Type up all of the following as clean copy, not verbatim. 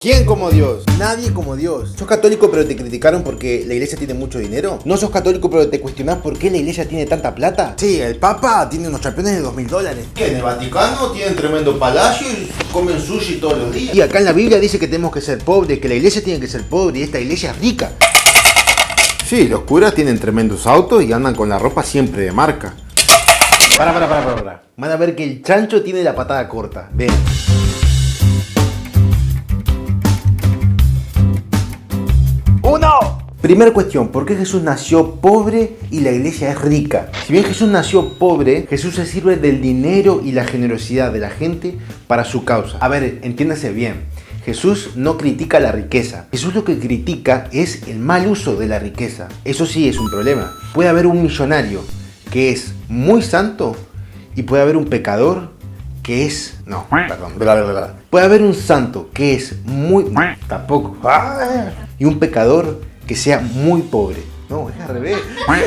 ¿Quién como Dios? Nadie como Dios. ¿Sos católico pero te criticaron porque la iglesia tiene mucho dinero? ¿No sos católico pero te cuestionás por qué la iglesia tiene tanta plata? Sí, el Papa tiene unos campeones de $2000. En el Vaticano tienen tremendo palacio y comen sushi todos los días. Y acá en la Biblia dice que tenemos que ser pobres, que la iglesia tiene que ser pobre y esta iglesia es rica. Sí, los curas tienen tremendos autos y andan con la ropa siempre de marca. Para. Van a ver que el chancho tiene la patada corta. Ven. Primera cuestión, ¿por qué Jesús nació pobre y la iglesia es rica? Si bien Jesús nació pobre, Jesús se sirve del dinero y la generosidad de la gente para su causa. A ver, entiéndase bien, Jesús no critica la riqueza. Jesús lo que critica es el mal uso de la riqueza. Eso sí es un problema. Puede haber un millonario que es muy santo y puede haber un pecador que es... No, perdón. Puede haber un santo que es muy... Tampoco. Y un pecador que sea muy pobre. No, es al revés. ¡Ay,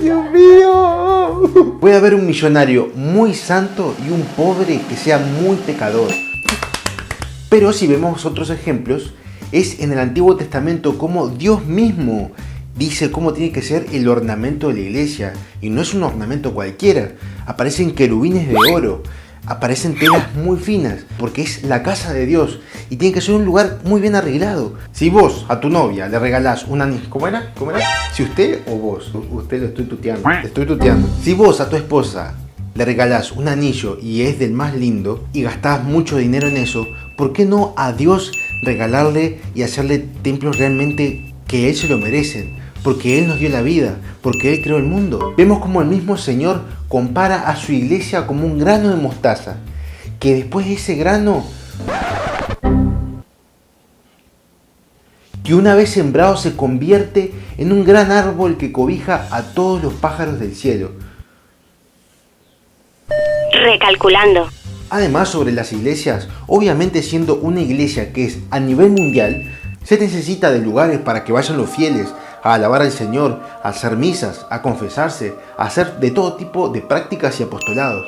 Dios mío! Puede haber un millonario muy santo y un pobre que sea muy pecador. Pero si vemos otros ejemplos, es en el Antiguo Testamento como Dios mismo dice cómo tiene que ser el ornamento de la iglesia. Y no es un ornamento cualquiera. Aparecen querubines de oro. Aparecen telas muy finas, porque es la casa de Dios y tiene que ser un lugar muy bien arreglado. Si vos a tu novia le regalás un anillo... ¿Cómo era? Si usted o vos, usted lo estoy tuteando. Si vos a tu esposa le regalás un anillo y es del más lindo y gastás mucho dinero en eso, ¿por qué no a Dios regalarle y hacerle templos realmente que Él se lo merecen? Porque Él nos dio la vida, porque Él creó el mundo. Vemos como el mismo Señor compara a su iglesia como un grano de mostaza, que después de ese grano, que una vez sembrado se convierte en un gran árbol que cobija a todos los pájaros del cielo. Recalculando. Además, sobre las iglesias, obviamente siendo una iglesia que es a nivel mundial, se necesita de lugares para que vayan los fieles a alabar al Señor, a hacer misas, a confesarse, a hacer de todo tipo de prácticas y apostolados.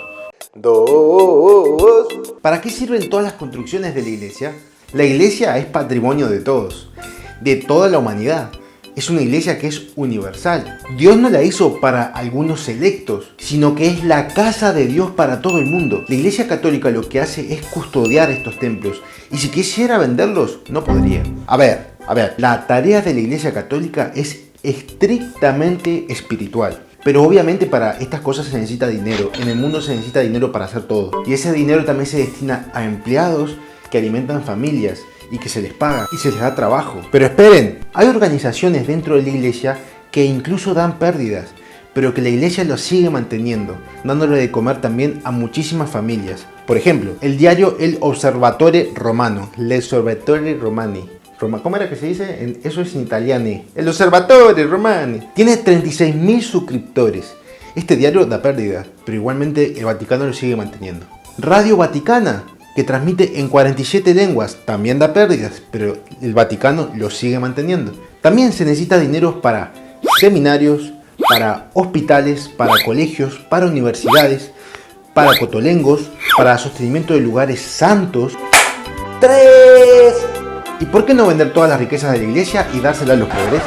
¿Para qué sirven todas las construcciones de la iglesia? La iglesia es patrimonio de todos, de toda la humanidad. Es una iglesia que es universal. Dios no la hizo para algunos selectos, sino que es la casa de Dios para todo el mundo. La iglesia católica lo que hace es custodiar estos templos y si quisiera venderlos, no podría. A ver, la tarea de la iglesia católica es estrictamente espiritual. Pero obviamente para estas cosas se necesita dinero. En el mundo se necesita dinero para hacer todo. Y ese dinero también se destina a empleados que alimentan familias y que se les paga y se les da trabajo. Pero esperen, hay organizaciones dentro de la iglesia que incluso dan pérdidas, pero que la iglesia los sigue manteniendo, dándole de comer también a muchísimas familias. Por ejemplo, el diario El Osservatore Romano, L'Osservatore Romani. ¿Cómo era que se dice? Eso es en italiano. El Osservatore Romani. Tiene 36.000 suscriptores. Este diario da pérdida, pero igualmente el Vaticano lo sigue manteniendo. Radio Vaticana, que transmite en 47 lenguas, también da pérdidas, pero el Vaticano lo sigue manteniendo. También se necesita dinero para seminarios, para hospitales, para colegios, para universidades, para cotolengos, para sostenimiento de lugares santos. 3. ¿Y por qué no vender todas las riquezas de la iglesia y dárselas a los pobres?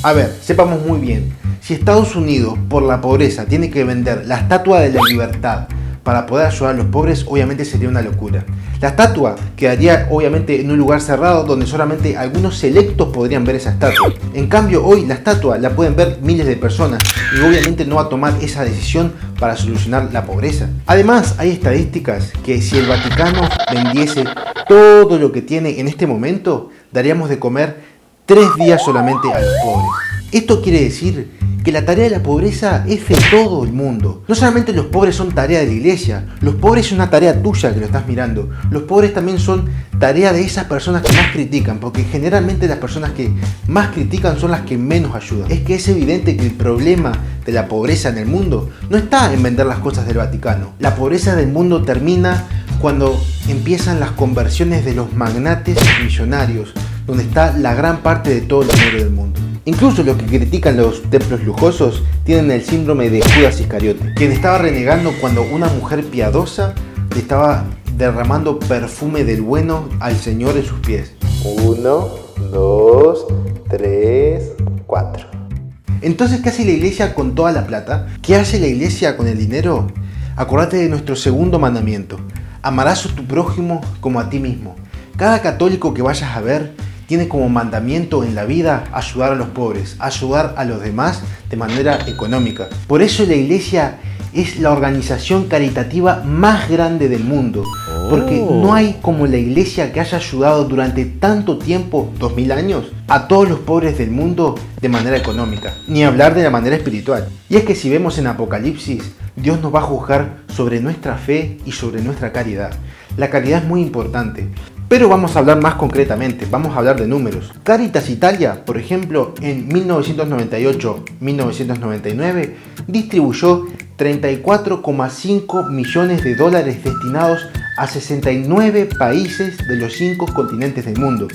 A ver, sepamos muy bien, si Estados Unidos por la pobreza tiene que vender la Estatua de la Libertad para poder ayudar a los pobres, obviamente sería una locura. La estatua quedaría obviamente en un lugar cerrado donde solamente algunos selectos podrían ver esa estatua. En cambio hoy la estatua la pueden ver miles de personas y obviamente no va a tomar esa decisión para solucionar la pobreza. Además hay estadísticas que si el Vaticano vendiese todo lo que tiene en este momento, daríamos de comer 3 días solamente a los pobres. Esto quiere decir que la tarea de la pobreza es de todo el mundo. No solamente los pobres son tarea de la iglesia, los pobres es una tarea tuya que lo estás mirando. Los pobres también son tarea de esas personas que más critican, porque generalmente las personas que más critican son las que menos ayudan. Es que es evidente que el problema de la pobreza en el mundo no está en vender las cosas del Vaticano. La pobreza del mundo termina cuando empiezan las conversiones de los magnates millonarios, donde está la gran parte de todo el dinero del mundo. Incluso los que critican los templos lujosos tienen el síndrome de Judas Iscariote, quien estaba renegando cuando una mujer piadosa le estaba derramando perfume del bueno al Señor en sus pies. 1, 2, 3, 4. Entonces, ¿qué hace la iglesia con toda la plata? ¿Qué hace la iglesia con el dinero? Acordate de nuestro segundo mandamiento. Amarás a tu prójimo como a ti mismo. Cada católico que vayas a ver tiene como mandamiento en la vida ayudar a los pobres, ayudar a los demás de manera económica. Por eso la iglesia es la organización caritativa más grande del mundo, porque no hay como la iglesia que haya ayudado durante tanto tiempo, 2000 años, a todos los pobres del mundo de manera económica, ni hablar de la manera espiritual. Y es que si vemos en Apocalipsis, Dios nos va a juzgar sobre nuestra fe y sobre nuestra caridad. La caridad es muy importante. Pero vamos a hablar más concretamente, vamos a hablar de números. Caritas Italia, por ejemplo, en 1998-1999 distribuyó 34,5 millones de dólares destinados a 69 países de los 5 continentes del mundo.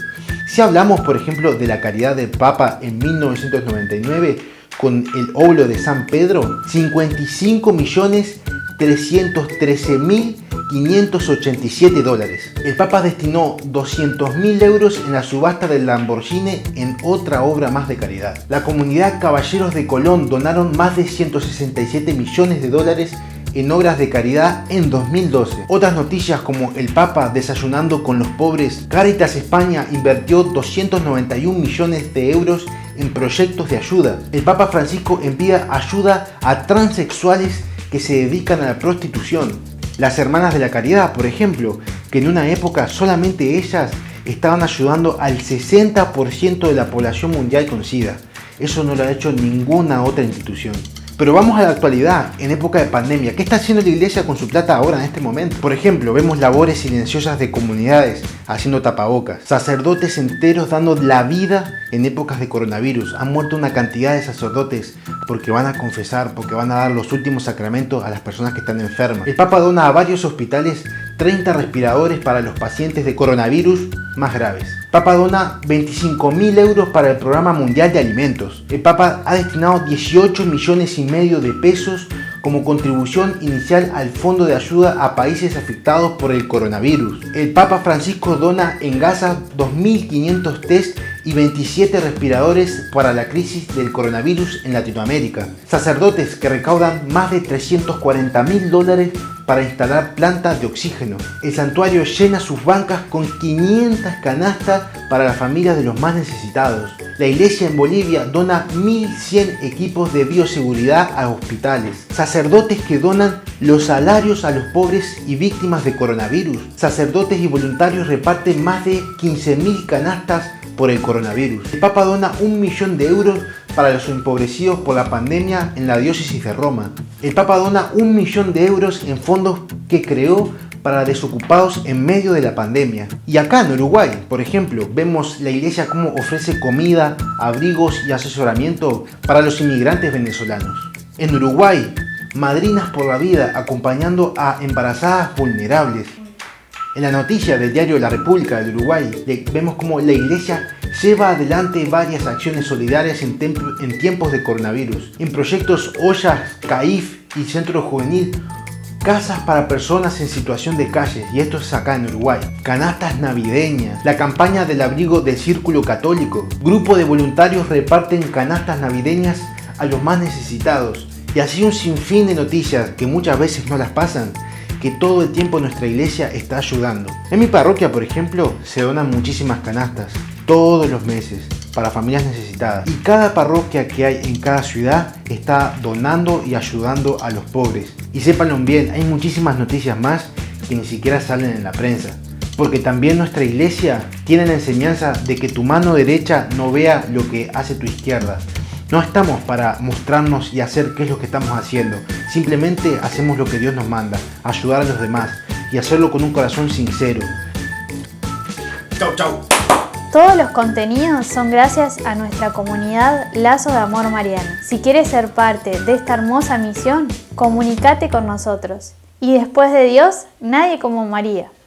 Si hablamos, por ejemplo, de la caridad del Papa en 1999 con el óbleo de San Pedro, 55.313.587 dólares. El Papa destinó 200.000 euros en la subasta del Lamborghini en otra obra más de caridad. La comunidad Caballeros de Colón donaron más de 167 millones de dólares en obras de caridad en 2012. Otras noticias como el Papa desayunando con los pobres. Cáritas España invirtió 291 millones de euros en proyectos de ayuda. El Papa Francisco envía ayuda a transexuales que se dedican a la prostitución. Las Hermanas de la Caridad, por ejemplo, que en una época solamente ellas estaban ayudando al 60% de la población mundial con SIDA. Eso no lo ha hecho ninguna otra institución. Pero vamos a la actualidad, en época de pandemia. ¿Qué está haciendo la iglesia con su plata ahora en este momento? Por ejemplo, vemos labores silenciosas de comunidades haciendo tapabocas. Sacerdotes enteros dando la vida en épocas de coronavirus. Han muerto una cantidad de sacerdotes porque van a confesar, porque van a dar los últimos sacramentos a las personas que están enfermas. El Papa dona a varios hospitales 30 respiradores para los pacientes de coronavirus más graves. Papa dona 25.000 euros para el Programa Mundial de Alimentos. El Papa ha destinado 18,5 millones de pesos como contribución inicial al Fondo de Ayuda a Países afectados por el coronavirus. El Papa Francisco dona en Gaza 2.500 test y 27 respiradores para la crisis del coronavirus en Latinoamérica. Sacerdotes que recaudan más de 340.000 dólares para instalar plantas de oxígeno. El santuario llena sus bancas con 500 canastas para las familias de los más necesitados. La iglesia en Bolivia dona 1.100 equipos de bioseguridad a hospitales. Sacerdotes que donan los salarios a los pobres y víctimas de coronavirus. Sacerdotes y voluntarios reparten más de 15.000 canastas por el coronavirus. El Papa dona 1 millón de euros para los empobrecidos por la pandemia en la diócesis de Roma. El Papa dona 1 millón de euros en fondos que creó para desocupados en medio de la pandemia. Y acá en Uruguay, por ejemplo, vemos la iglesia cómo ofrece comida, abrigos y asesoramiento para los inmigrantes venezolanos. En Uruguay, Madrinas por la Vida acompañando a embarazadas vulnerables. En la noticia del diario La República del Uruguay vemos cómo la iglesia lleva adelante varias acciones solidarias en tiempos de coronavirus. En proyectos Ollas, CAIF y Centro Juvenil, casas para personas en situación de calle, y esto es acá en Uruguay. Canastas navideñas, la campaña del abrigo del Círculo Católico. Grupo de voluntarios reparten canastas navideñas a los más necesitados. Y así un sinfín de noticias que muchas veces no las pasan, que todo el tiempo nuestra iglesia está ayudando. En mi parroquia, por ejemplo, se donan muchísimas canastas todos los meses para familias necesitadas, y cada parroquia que hay en cada ciudad está donando y ayudando a los pobres. Y sépanlo bien, hay muchísimas noticias más que ni siquiera salen en la prensa, porque también nuestra iglesia tiene la enseñanza de que tu mano derecha no vea lo que hace tu izquierda. No estamos para mostrarnos y hacer qué es lo que estamos haciendo. Simplemente hacemos lo que Dios nos manda, ayudar a los demás y hacerlo con un corazón sincero. Chau, chau. Todos los contenidos son gracias a nuestra comunidad Lazo de Amor Mariano. Si quieres ser parte de esta hermosa misión, comunícate con nosotros. Y después de Dios, nadie como María.